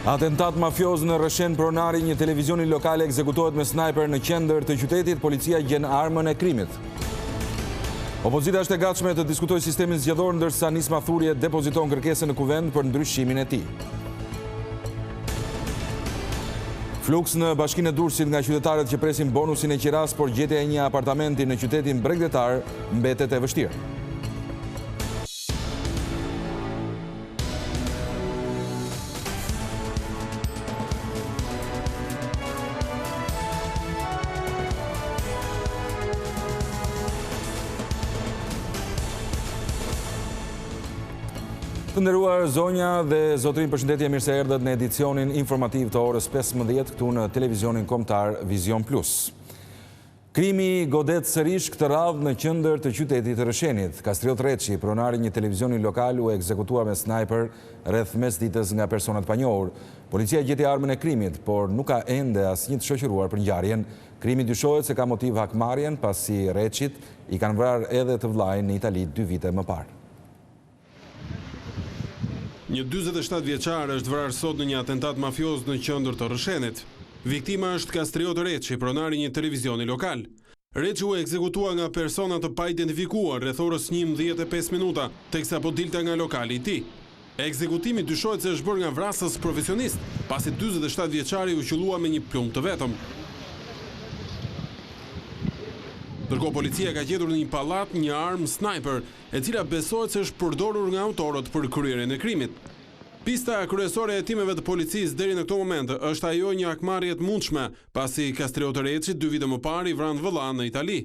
Atentat mafioz në Rëshen pronari një televizioni lokale ekzekutohet me snajper në qendër të qytetit, policia gjen armën e krimit. Opozita është e gatshme të diskutojë sistemin zgjedhor, ndërsa Nisma Thurje depoziton kërkesën në kuvend për ndryshimin e tij. Fluks në bashkinë e Durrësit nga qytetarët që presin bonusin e qiras, por gjetja e një apartamenti në qytetin bregdetar mbetet e vështirë. Të nderuar zonja dhe zotërin, përshëndetje, mirë se erdhët në edicionin informativ të orës 15 këtu në televizionin kombëtar Vizion Plus. Krimi godet sërish këtë radhë në qendër të qytetit të Rëshenit. Kastriot Reçi, pronari një televizioni lokal, u ekzekutua me snajper rreth mesditës nga personat pa njohur. Policia gjeti armën e krimit, por nuk ka ende asnjë të shoqëruar për ngjarjen. Krimi dyshohet se ka motiv hakmarrjen, pasi Reçit i kanë vrarë edhe të vllajën në Itali 2 vite më parë. Një 47 vjeçar është vrarë sot në një atentat mafioz në qendër të Rëshenit. Viktima është Kastriot Reçi, pronari një televizioni lokal. Reçi u ekzekutua nga persona të pa identifikuar rreth orës 11:05 minuta, teksa po dilte nga lokali i tij. Ekzekutimi dyshohet se është bërë nga vrasës profesionist, pasi 47 vjeçari u qellua me një plumb të vetëm. Ndërkohë policia ka gjetur në një pallat një armë sniper, e cila besohet se është përdorur nga autorët për kryerjen e krimit. Pista kryesore e timeve të policisë deri në këtë moment është ajo një hakmarrje të mundshme, pasi Kastriot Reçi 2 vite më parë i vran vëlla në Itali.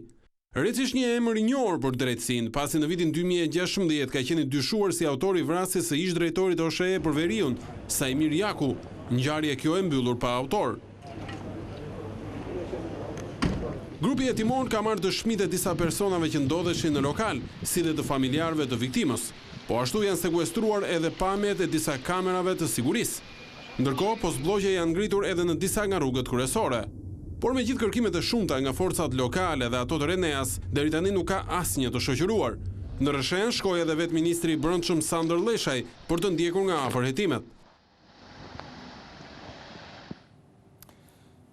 Reçi është një emër i njohur për drejtësinë, pasi në vitin 2016 ka qenë dyshuar si autori i vrasjes së ish-drejtorit OSHE për Veriun, Sajmir Jaku, ngjarje kjo e mbyllur pa autor. Grupi hetimor ka marrë dëshmitë e disa personave që ndodheshin në lokal, si dhe të familjarëve të viktimës. Po ashtu janë sekuestruar edhe pamjet e disa kamerave të sigurisë. Ndërkohë, postblogje janë ngritur edhe në disa nga rrugët kryesore. Por me gjithë kërkimet e shumta nga forcat lokale dhe ato të Reneas, deri tani nuk ka asnjë të shoqëruar. Në Rëshen shkoi edhe vetë ministri i Brendshëm Sandër Leshaj për të ndjekur nga afër hetimet.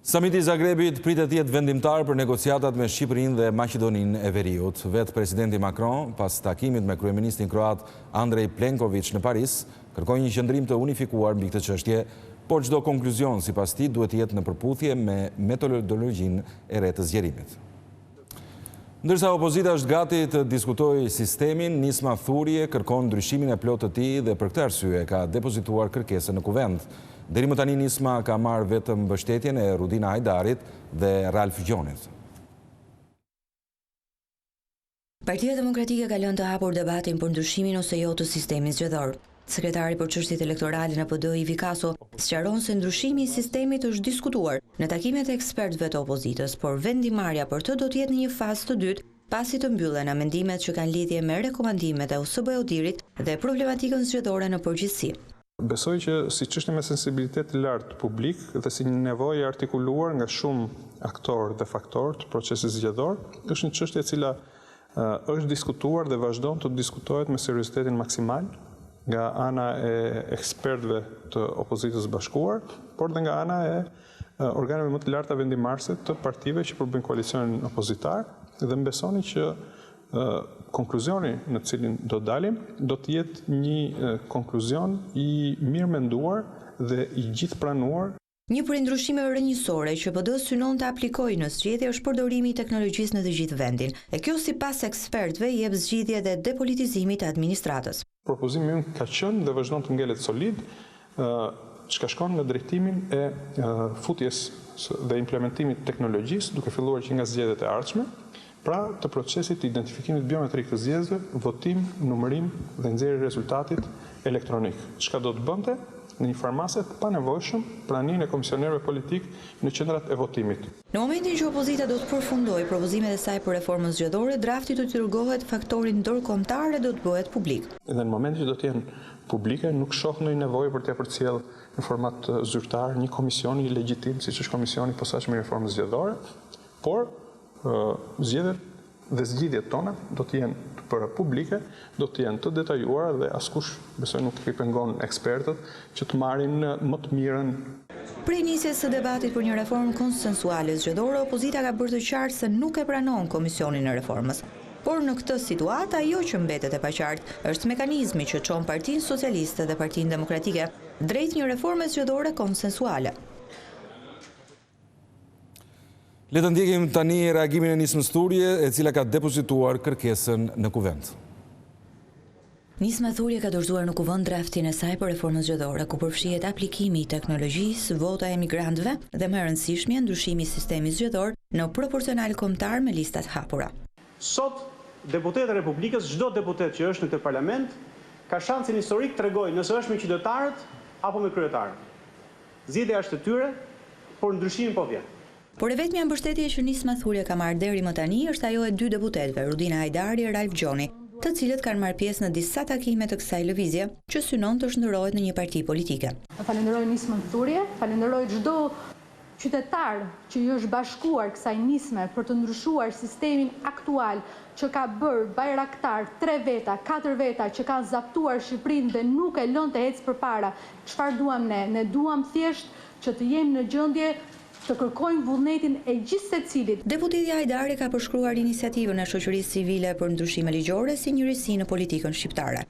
Samiti i Zagrebit pritet të jetë vendimtar për negociatat me Shqipërinë dhe Maqedoninë e Veriut. Vetë presidenti Macron, pas takimit me kryeministrin kroat Andrej Plenković në Paris, kërkoi një qëndrim të unifikuar mbi këtë çështje, por çdo konkluzion sipas tij duhet të jetë në përputhje me metodologjinë e re të zgjerimit. Ndërsa opozita është gati të diskutojë sistemin, Nisma Thurje kërkon ndryshimin e plotë të tij dhe për këtë arsye ka depozituar kërkesën në kuvend. Deri më tani Nisma ka marrë vetëm mbështetjen e Rudina Hajdarit dhe Ralf Gjonit. Partia Demokratike ka lënë të hapur debatin për ndryshimin ose jo të sistemit zgjedhor. Sekretari për çështjet elektorale në PD Ivi Kaso sqaron se ndryshimi i sistemit është diskutuar në takimet e ekspertëve të opozitës, por vendimarrja për të do të jetë në një fazë të dytë, pasi të mbyllen amendimet që kanë lidhje me rekomandimet e USB-Odirit dhe problematikën zgjedhore në përgjithësi. Besoj që si çështje me sensibilitet të lartë publik dhe si një nevojë artikuluar nga shumë aktorë dhe faktorë të procesit zgjedhor, është një çështje e cila është diskutuar dhe vazhdon të diskutohet me seriozitetin maksimal nga ana e ekspertëve të opozitës bashkuar, por dhe nga ana e organeve më të larta vendimarrëse të partive që përbëjnë koalicionin opozitar, dhe më besoni që konkluzioni në cilin do dalim, do të jetë një konkluzion i mirë menduar dhe i gjithë pranuar. Një prej ndryshimeve rrënjësore që PD synon të aplikojë në zgjedhje është përdorimi i teknologjisë në të gjithë vendin. E kjo sipas ekspertëve jep zgjidhje dhe depolitizimit të administratës. Propozimi im ka qenë dhe vazhdon të ngelet solid, çka shkon në drejtimin e futjes dhe implementimit të teknologjisë, duke filluar që nga zgjedhjet e ardhshme, pra të procesit të identifikimit biometrik të zgjedhjeve, votim, numërim dhe nxjerrje rezultatit elektronik. Çka do të bënte në një farmase të panevojshëm praninë e komisionerëve politik në qendrat e votimit. Në momentin që opozita do të përfundojë propozimet e saj për reformën zgjedhore, drafti do të dërgohet faktorin ndërkombëtar dhe do të bëhet publik. Dhe në momentin që do të jenë publike, nuk shoh ndonjë nevojë për t'ia përcjell në format zyrtar një komision i legjitim, siç është komisioni i posaçëm i reformës zgjedhore, por zgjedhjet dhe zgjidhjet tona do të jenë të për publike do të jenë të detajuara dhe askush besoj nuk i pengon ekspertët që të marrin më të mirën. Prej nisjes së debatit për një reformë konsensuale zgjedhore, opozita ka bërë të qartë se nuk e pranon Komisionin e Reformës. Por në këtë situatë ajo që mbetet e paqartë është mekanizmi që çon Partinë Socialiste dhe Partinë Demokratike drejt një reforme zgjedhore konsensuale. Le të ndjekim tani reagimin e Nismës Thurje, e cila ka depozituar kërkesën në kuvent. Nisma Thurje ka dorëzuar në kuvend draftin e saj për reformën zgjedhore, ku përfshihet aplikimi i teknologjisë, vota e emigrantëve dhe më e rëndësishmja ndryshimi i sistemit zgjedhor në proporcional kombëtar me listat hapura. Sot deputetët e Republikës, çdo deputet që është në këtë parlament, ka shansin historik të tregojë nëse është me qytetarët apo me kryetarët. Zgjedhja është e tyre, por ndryshimi po vjen. Por e vetmja mbështetje që Nisma Thurje ka marrë deri më tani është ajo e dy deputetëve, Rudina Hajdari e Ralf Gjoni, të cilët kanë marrë pjesë në disa takime të kësaj lëvizje që synon të shndërrohet në një parti politike. Falenderoj Nismën Thurje, falenderoj çdo qytetar që i është bashkuar kësaj nisme për të ndryshuar sistemin aktual që ka bërë bajraktar 3 veta, 4 veta që kanë zaptuar Shqipërinë dhe nuk e lën të ecë përpara. Çfarë duam ne? Ne duam thjesht që të jemi në gjendje të kërkojmë vullnetin e gjithë secilit. Deputeti Hajdari ka përshkruar iniciativën e shoqërisë civile për ndryshime ligjore si një risi në politikën shqiptare.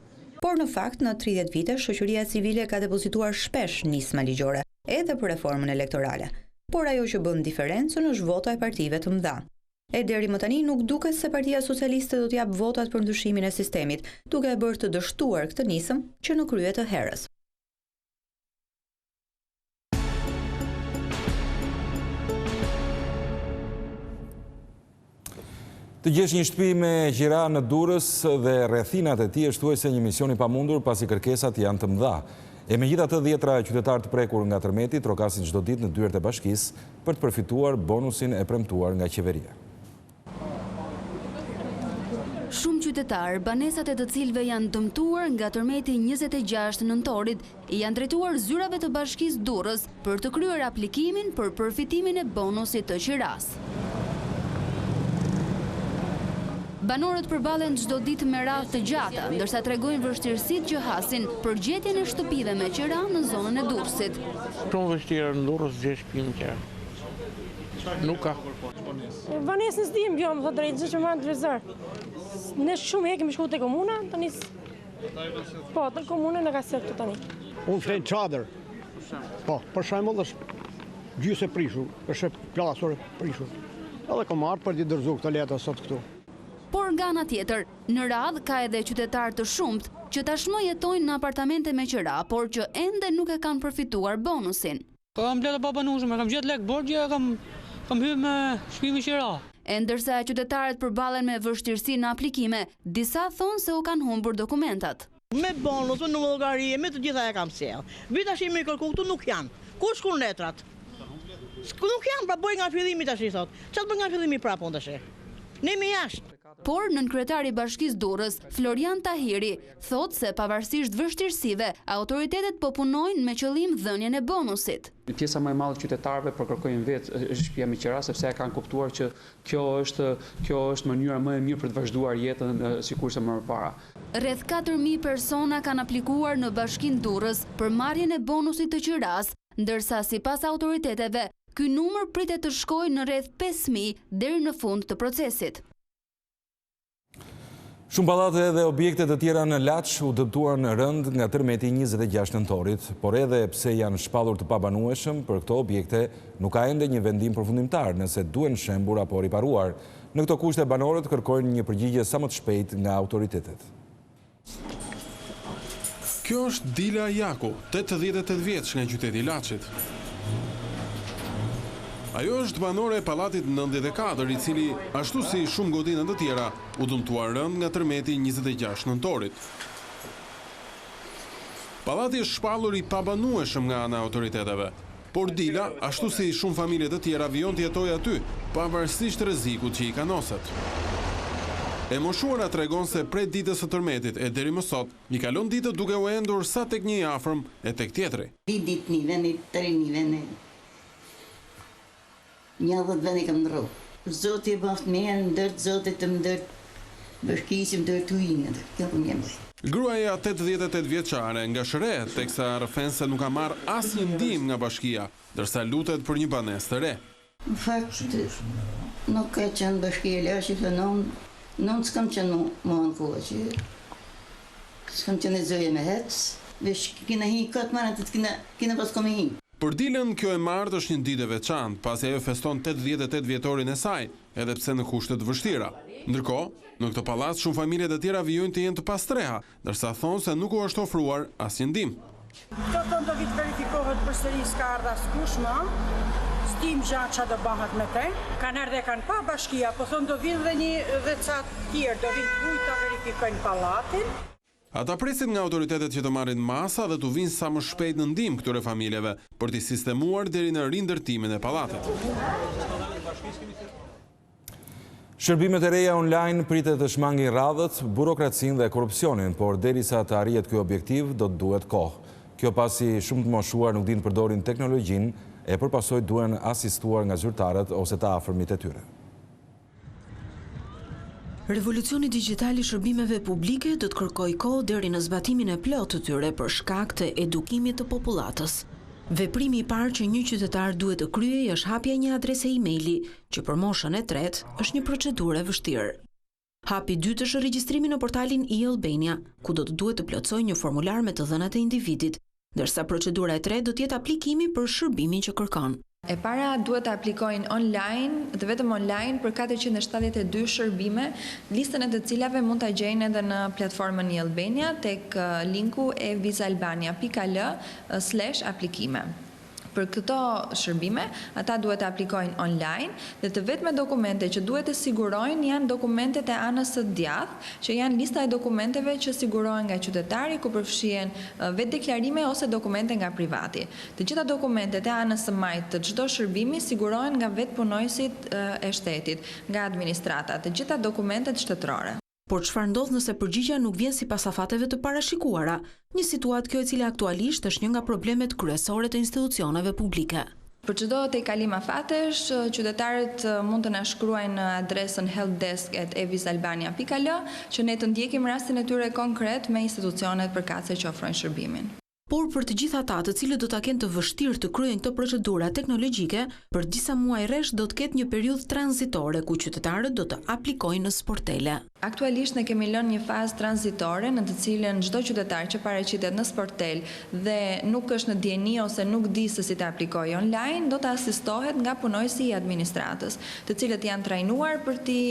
Por në fakt, në 30 vite, shoqëria civile ka depozituar shpesh nisma ligjore, edhe për reformën elektorale. Por ajo që bën diferencën është vota e partive të mëdha. E deri më tani nuk duket se Partia Socialiste do t'jap votat për ndryshimin e sistemit, duke e bërë të dështuar këtë nisëm që në krye të herës. Të gjesh një shtëpi me gjira në Durrës dhe rrethinat e tij është thuajse një mision i pamundur pasi kërkesat janë të mëdha. E megjithatë, 10 qytetarë të prekur nga tërmeti trokasin çdo ditë në dyert e bashkisë për të përfituar bonusin e premtuar nga qeveria. Shumë qytetarë, banesat e të cilëve janë dëmtuar nga tërmeti 26 nëntorit, janë drejtuar zyrave të bashkisë Durrës për të kryer aplikimin për përfitimin e bonusit të qiras. Banorët përballen çdo ditë me radhë të gjata, ndërsa tregojnë vështirësitë që hasin për gjetjen e shtëpive me qira në zonën e Durrësit. Shumë vështirë në Durrës gjej shtëpi me qira. Nuk ka. Banesën s'dim bjom, thot drejt, gjithë që marrë të vizër. Ne shumë hekim shku të komuna, tani po, të komune në ka sërë të tani. Unë flenë çadër. Po, për shembull është gjysë e prishur, është plasore prishur. Edhe kam marrë për t'i dërzu këtë leta sot këtu. Por nga ana tjetër, në radhë ka edhe qytetarë të shumt që tashmë jetojnë në apartamente me qira, por që ende nuk e kanë përfituar bonusin. Kam bletë pa banueshme, kam gjetë lek borxhe, kam hyrë me shtëpi me qira. E ndërsa qytetarët përballen me vështirësi në aplikime, disa thonë se u kanë humbur dokumentat. Me bonus, me llogari, me të gjitha e kam sjell. Vita shi me kërku këtu nuk janë. Ku shkon letrat? Nuk janë, pra bëj nga fillimi tash i thot. Çfarë bën nga fillimi prapë tash? Ne me jashtë. Por nënkryetari i Bashkisë Durrës, Florian Tahiri, thot se pavarësisht vështirësive, autoritetet po punojnë me qëllim dhënien e bonusit. Pjesa më e madhe e qytetarëve po kërkojnë vetë shtëpia me qira sepse e kanë kuptuar që kjo është mënyra më e mirë për të vazhduar jetën sikurse më parë. Rreth 4000 persona kanë aplikuar në Bashkinë Durrës për marrjen e bonusit të qiras, ndërsa sipas autoriteteve, ky numër pritet të shkojë në rreth 5000 deri në fund të procesit. Shumë pallate dhe objekte të tjera në Lajme u dëmtuar në rënd nga tërmeti 26 nëntorit, por edhe pse janë shpallur të pabanueshëm, për këto objekte nuk ka ende një vendim përfundimtar nëse duhen shembur apo riparuar. Në këto kushte banorët kërkojnë një përgjigje sa më të shpejt nga autoritetet. Kjo është Dila Jaku, 88 vjeç nga qyteti i Lajmit. Ajo është banore e pallatit 94, i cili, ashtu si shumë godinat të tjera, u dëmtuar rënd nga tërmeti 26 nëntorit. Pallati është shpallur i pabanueshëm nga ana autoriteteve, por Dila, ashtu si shumë familje të tjera, vijon të jetojë aty, pavarësisht rrezikut që i kanoset. E moshuara tregon se prej ditës së tërmetit e deri më sot, i kalon ditët duke u endur sa tek një i afërm e tek tjetri. Ditë një veni, 3 veni. 10 veni kam ndru. Zoti e baft mirë, ndërt, Zoti të ndërt. bashkisim të tuinët, kjo për njëmë. Gruaja 88 vjeçare nga Shëre, teksa rrëfen se nuk ka marrë asnjë ndihmë nga bashkia, ndërsa lutet për një banesë të re. Në fakt, nuk ka qenë bashkia e lashit, non s'kam qenë më në kohë që s'kam qenë e zëje me hec, vesh kina hi këtë marë të kina pas kome hi. Për Dilën, kjo e martë është një ditë e veçantë, pasi ajo feston 88 vjetorin e saj, edhe pse në kushte të vështira. Ndërkohë, në këtë pallat shumë familjet e tjera vijojnë të jenë të pastreha, ndërsa thonë se nuk u është ofruar asnjë ndihmë. Këto do vit verifikohet përsëri s'ka ardhur askush më. S'dim gjatë çfarë do bëhet me te. Kanë ardhur kanë pa bashkia, po thonë do vinë dhe ca të tjerë, do vinë kujt ta verifikojnë pallatin. Ata presin nga autoritetet që të marrin masa dhe të vinë sa më shpejt në ndihmë këtyre familjeve për t'i sistemuar deri në rindërtimin e pallatit. Shërbimet e reja online pritet të shmangin radhët, burokracinë dhe korrupsionin, por derisa të arrihet ky objektiv do të duhet kohë. Kjo pasi shumë të moshuar nuk dinë përdorin teknologjinë e përpasoj duhen asistuar nga zyrtarët ose të afërmit e tyre. Revolucioni digital i shërbimeve publike do të kërkojë kohë deri në zbatimin e plotë të tyre për shkak të edukimit të popullatës. Veprimi i parë që një qytetar duhet të kryejë është hapja një adrese emaili, që për moshën e tretë është një procedurë e vështirë. Hapi i dytë është regjistrimi në portalin Albania, ku do të duhet të plotësojë një formular me të dhënat e individit, ndërsa procedura e tretë do të jetë aplikimi për shërbimin që kërkon. E para duhet të aplikojnë online dhe vetëm online për 472 shërbime, listën e të cilave mund të gjejnë edhe në platformën i Albania tek linku e vizalbania.al/aplikime. Për këto shërbime, ata duhet të aplikojnë online dhe të vetme dokumente që duhet të sigurojnë janë dokumentet e anës së djathtë, që janë lista e dokumenteve që sigurohen nga qytetari, ku përfshihen vetë deklarime ose dokumente nga privati. Të gjitha dokumentet e anës së majtë të çdo shërbimi sigurohen nga vetë punojësit e shtetit, nga administrata, të gjitha dokumentet shtetërore. Por çfarë ndodh nëse përgjigjja nuk vjen sipas afateve të parashikuara? Një situatë kjo e cila aktualisht është një nga problemet kryesore të institucioneve publike. Për çdo tejkalim afatesh, qytetarët mund të na shkruajnë në adresën helpdesk@evizalbania.al që ne të ndjekim rastin e tyre konkret me institucionet përkatëse që ofrojnë shërbimin. Por për të gjithë ata të cilët do ta kenë të vështirë të kryejnë këto procedura teknologjike, për disa muaj rresh do të ketë një periudhë tranzitore ku qytetarët do të aplikojnë në sportele. Aktualisht ne kemi lënë një fazë tranzitore në të cilën çdo qytetar që paraqitet në sportel dhe nuk është në dieni ose nuk di se si të aplikojë online, do të asistohet nga punojësi i administratës, të cilët janë trajnuar për t'i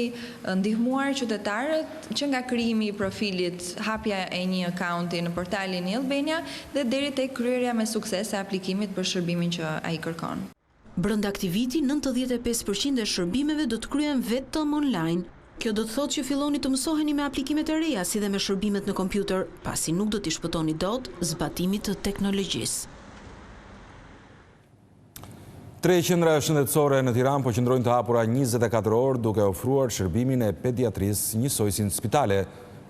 ndihmuar qytetarët që nga krijimi i profilit, hapja e një akaunti në portalin i Albania dhe deri tek kryerja me sukses e aplikimit për shërbimin që ai kërkon. Brenda aktiviti, 95% e shërbimeve do të kryhen vetëm online. Kjo do të thotë që filloni të mësoheni me aplikimet e reja si dhe me shërbimet në kompjuter, pasi nuk do t'i shpëtoni dot zbatimit të teknologjisë. 3 qendra shëndetësore në Tiranë po qëndrojnë të hapura 24 orë duke ofruar shërbimin e pediatrisë njësoj si në spitale.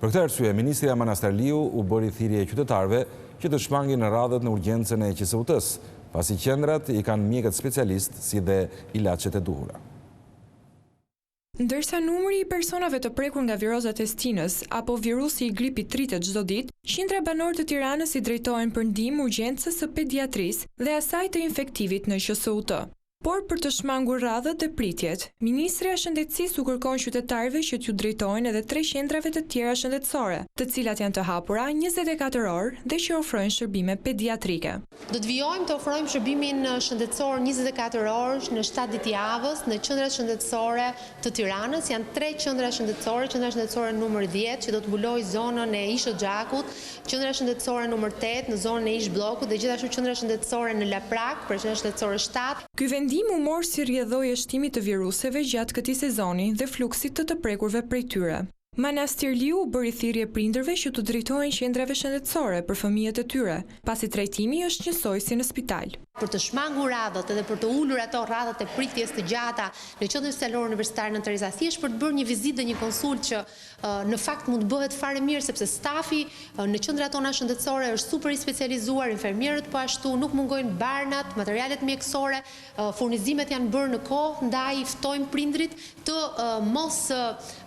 Për këtë arsye, Ministri Aman Astraliu u bëri thirrje qytetarëve që të shmangin në radhët në urgjencën e QSUT-s, pasi qendrat i kanë mjekët specialistë si dhe ilaçet e duhura. Ndërsa numri i personave të prekur nga virozat e stinës apo virusi i gripit rritet çdo ditë, qindra banorë të Tiranës i drejtohen për ndihmë urgjencës së pediatrisë dhe asaj të infektivit në QSUT. Por për të shmangur radhët e pritjet, Ministria e Shëndetësisë u kërkon qytetarëve që t'ju drejtojnë edhe 3 qendrave të tjera shëndetësore, të cilat janë të hapura 24 orë dhe që ofrojnë shërbime pediatrike. Do të vijojmë të ofrojmë shërbimin shëndetësor 24 orë në 7 ditë javës në qendrat shëndetësore të Tiranës. Janë 3 qendra shëndetësore, qendra shëndetësore numër 10 që do të mbulojë zonën e Ish Xhakut, qendra shëndetësore numër 8 në zonën e Ish Bllokut dhe gjithashtu qendra shëndetësore në Laprak, për qendra shëndetësore 7. Ky vendim u mor si rrjedhojë e shtimit të viruseve gjatë këtij sezoni dhe fluksit të prekurve prej tyre. Manastirliu u bëri thirrje prindërve që të drejtohen qendrave shëndetësore për fëmijët e tyre, pasi trajtimi është njësoj si në spital. për të shmangur radhët edhe për të ulur ato radhët e pritjes të gjata në qendrën fjalore universitare në Tereza, thjesht për të bërë një vizitë dhe një konsult që në fakt mund të bëhet fare mirë sepse stafi në qendrat tona shëndetësore është super i specializuar, infermierët po ashtu, nuk mungojnë barnat, materialet mjekësore, furnizimet janë bërë në kohë, ndaj ftojmë prindrit të mos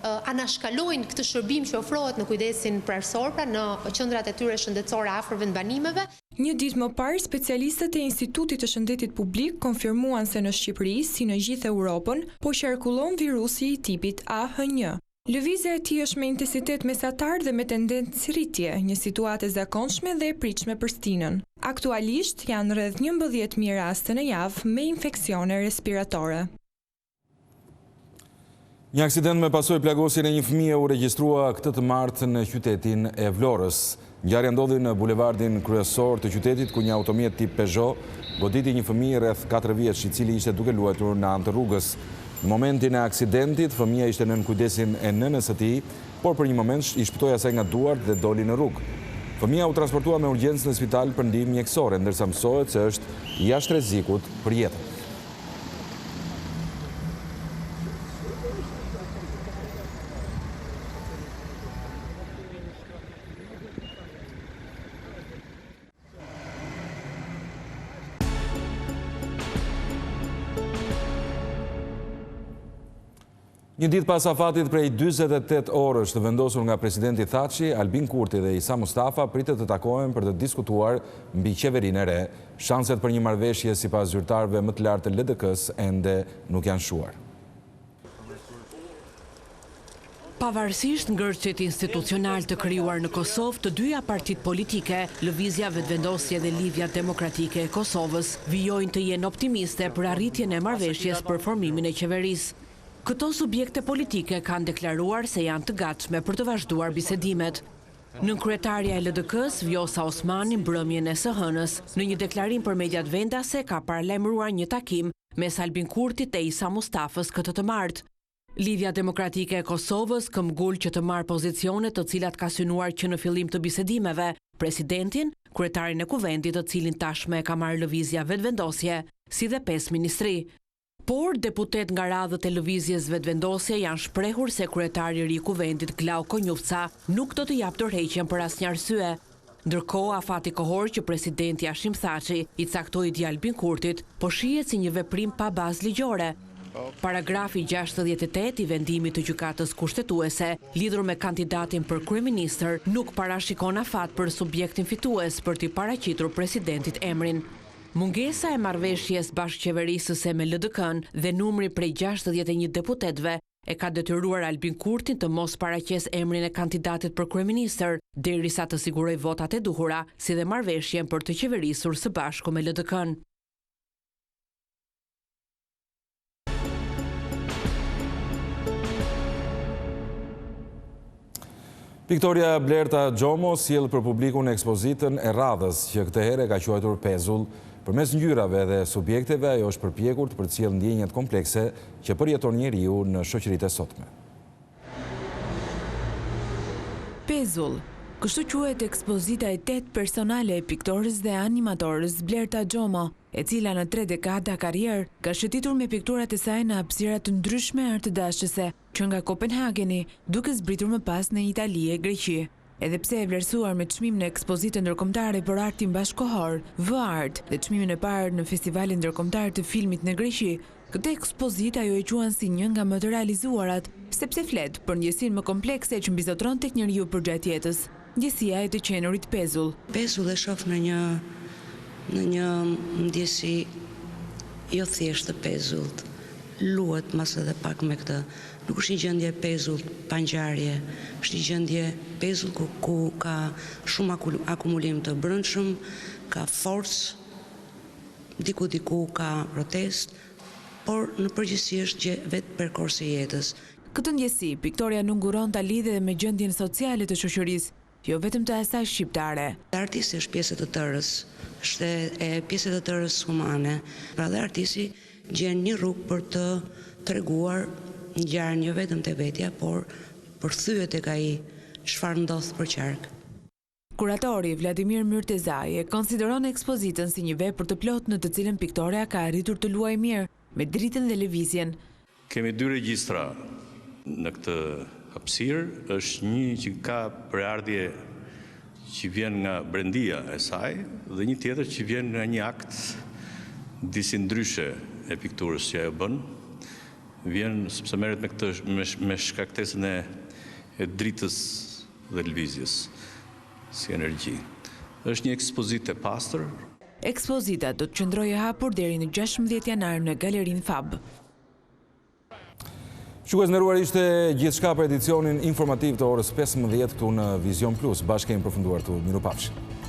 anashkalojnë këtë shërbim që ofrohet në kujdesin prarsor, pra në qendrat e tyre shëndetësore afër vendbanimeve. Një ditë më parë, specialistët e Institutit të Shëndetit Publik konfirmuan se në Shqipëri, si në gjithë Europën, po qarkullon virusi i tipit AH1. Lëvizja e tij është me intensitet mesatar dhe me tendencë rritje, një situatë e zakonshme dhe e pritshme për stinën. Aktualisht janë rreth 11.000 raste në javë me infeksione respiratore. Një aksident me pasojë plagosjen e një fëmije u regjistrua këtë të martë në qytetin e Vlorës. Ngjarja ndodhi në bulevardin kryesor të qytetit ku një automjet tip Peugeot goditi një fëmijë rreth 4 vjeç i cili ishte duke luajtur në anë të rrugës. Në momentin e aksidentit, fëmija ishte nën kujdesin e nënës së tij, por për një moment i shpëtoi asaj nga duart dhe doli në rrugë. Fëmija u transportua me urgjencë në spital për ndihmë mjekësore, ndërsa mësohet se është jashtë rrezikut për jetën. Një ditë pas afatit prej 48 orësh të vendosur nga presidenti Thaçi, Albin Kurti dhe Isa Mustafa pritet të takohen për të diskutuar mbi qeverinë e re. Shanset për një marrëveshje sipas zyrtarëve më të lartë të LDK-s ende nuk janë shuar. Pavarësisht ngërçet institucional të krijuar në Kosovë të dyja partitë politike, Lëvizja Vetëvendosje dhe Lidhja Demokratike e Kosovës, vijojnë të jenë optimiste për arritjen e marrëveshjes për formimin e qeverisë. Këto subjekte politike kanë deklaruar se janë të gatshme për të vazhduar bisedimet. Nënkryetaria e LDK-s, Vjosa Osmani, mbrëmjen e së hënës, në një deklarim për mediat vendase ka paralajmëruar një takim mes Albin Kurtit e Isa Mustafës këtë të martë. Lidhja Demokratike e Kosovës këmbgul që të marrë pozicione të cilat ka synuar që në fillim të bisedimeve, presidentin, kryetarin e kuvendit të cilin tashme ka marrë Lëvizja Vetëvendosje, si dhe 5 ministri. Por, deputet nga radhët e Lëvizjes Vetëvendosje janë shprehur se kryetari i ri i kuvendit Glauko Njufca nuk do të japë dorëheqjen për asnjë arsye. Ndërkohë, afati kohor që presidenti Hashim Thaçi i caktoi di Albin Kurtit, po shihet si një veprim pa bazë ligjore. Paragrafi 68 i vendimit të gjykatës kushtetuese, lidhur me kandidatin për kryeministër, nuk parashikon afat për subjektin fitues për t'i paraqitur presidentit emrin. Mungesa e marrëveshjes bashkëqeverisëse me LDK-n dhe numri prej 61 deputetëve e ka detyruar Albin Kurtin të mos paraqes emrin e kandidatit për kryeministër, derisa të sigurojë votat e duhura, si dhe marrëveshjen për të qeverisur së bashku me LDK-n. Piktoria Blerta Gjomo sjell për publikun ekspozitën e radhës që këtë herë ka quajtur Pezull. Përmes ngjyrave dhe subjekteve ajo është përpjekur të përcjell ndjenjat komplekse që përjeton njeriu në shoqëritë e sotme. Pezull. Kështu quhet ekspozita e 8 personale e piktorës dhe animatorës Blerta Gjomo, e cila në 3 dekada karrierë ka shëtitur me pikturat e saj në hapësira të ndryshme artëdashëse, që nga Kopenhageni, duke zbritur më pas në Itali e Greqi. Edhe pse e vlerësuar me çmim në ekspozitën ndërkombëtare për artin bashkëkohor, V-Art, dhe çmimin e parë në Festivalin Ndërkombëtar të Filmit në Greqi, këtë ekspozitë ajo e quan si një nga më të realizuarat, sepse flet për ndjesinë më komplekse që mbizotron tek njeriu përgjatë jetës, ndjesia e të qenurit Pezull. Pezull e shoh në një ndjesi jo thjesht të Pezullt. Luhet mas edhe pak me këtë. Nuk është një gjendje Pezullt pa ngjarje, është një gjendje Pezullt ku ka shumë akumulim të brendshëm, ka forcë, diku ka protest, por në përgjithësi është vetë perkursi i jetës. Këtë ndjesi, piktoria nuk nguron ta lidhe me gjendjen sociale të shoqërisë, jo vetëm të asaj shqiptare. Artisti është pjesë të tërës, është e pjesë të tërës humane. Pra dhe artisti gjen një rrugë për të treguar ngjarjen jo vetëm te vetja, por përthyet tek ai çfarë ndodh për qark. Kuratori Vladimir Myrtezaj e konsideron ekspozitën si një vepër të plot në të cilën piktoreja ka arritur të luajë mirë me dritën dhe lëvizjen. Kemi 2 regjistra në këtë hapësirë, është një që ka përardhje që vjen nga brendia e saj dhe një tjetër që vjen nga një akt disi ndryshe e pikturës që ajo bën. Vjen sepse merret me shkaktesën e dritës dhe lëvizjes si energji. Është një ekspozitë e pastër. Ekspozita do të qëndrojë hapur deri në 16 janar në Galerinë Fab. Shikues nderuar, ishte gjithçka për edicionin informativ të orës 15 këtu në Vizion Plus. Bashkë kemi përfunduar këtu. Mirupafshim.